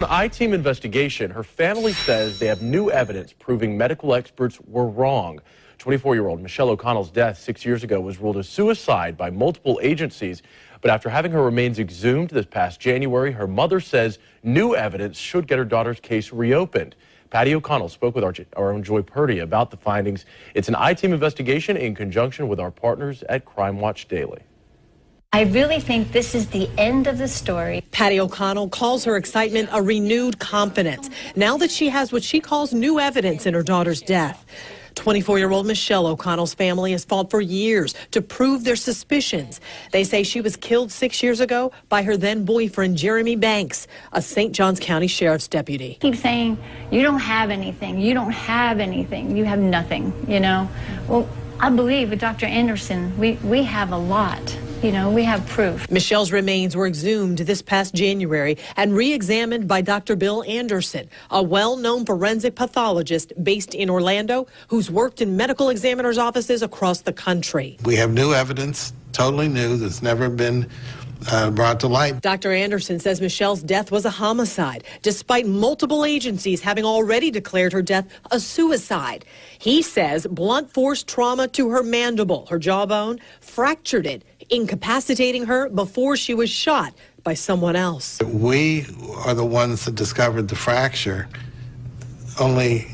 An I-team investigation, her family says they have new evidence proving medical experts were wrong. 24-year-old Michelle O'Connell's death 6 years ago was ruled a suicide by multiple agencies. But after having her remains exhumed this past January, her mother says new evidence should get her daughter's case reopened. Patty O'Connell spoke with our own Joy Purdy about the findings. It's an I-team investigation in conjunction with our partners at Crime Watch Daily. I really think this is the end of the story. Patty O'Connell calls her excitement a renewed confidence now that she has what she calls new evidence in her daughter's death. 24-year-old Michelle O'Connell's family has fought for years to prove their suspicions. They say she was killed 6 years ago by her then boyfriend, Jeremy Banks, a St. Johns County Sheriff's deputy. Keep saying, you don't have anything, you don't have anything, you have nothing, you know. Well, I believe with Dr. Anderson, we have a lot. You know, we have proof. Michelle's remains were exhumed this past January and re-examined by Dr. Bill Anderson, a well-known forensic pathologist based in Orlando who's worked in medical examiners' offices across the country. We have new evidence, totally new, that's never been brought to light. Dr. Anderson says Michelle's death was a homicide, despite multiple agencies having already declared her death a suicide. He says blunt force trauma to her mandible, her jawbone, fractured it, incapacitating her before she was shot by someone else. We are the ones that discovered the fracture only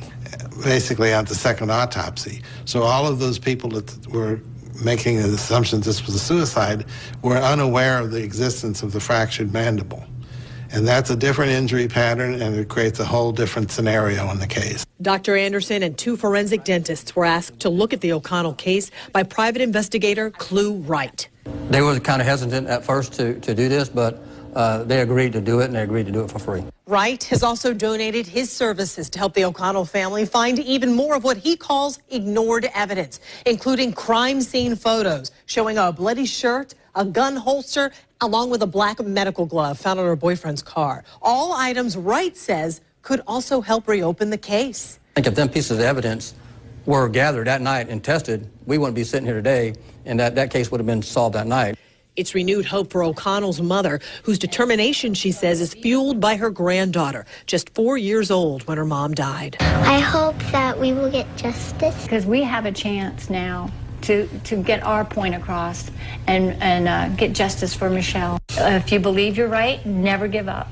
basically at the second autopsy. So all of those people that were making the assumption this was a suicide were unaware of the existence of the fractured mandible. And that's a different injury pattern, and it creates a whole different scenario in the case. Dr. Anderson and two forensic dentists were asked to look at the O'Connell case by private investigator Clu Wright. They were kind of hesitant at first to do this, but they agreed to do it, and they agreed to do it for free. Wright has also donated his services to help the O'Connell family find even more of what he calls ignored evidence, including crime scene photos showing a bloody shirt, a gun holster, along with a black medical glove found on her boyfriend's car. All items Wright says could also help reopen the case. I think if them pieces of evidence were gathered that night and tested, we wouldn't be sitting here today, and that case would have been solved that night. It's renewed hope for O'Connell's mother, whose determination, she says, is fueled by her granddaughter, just 4 years old when her mom died. I hope that we will get justice. Because we have a chance now to get our point across and get justice for Michelle. If you believe you're right, never give up.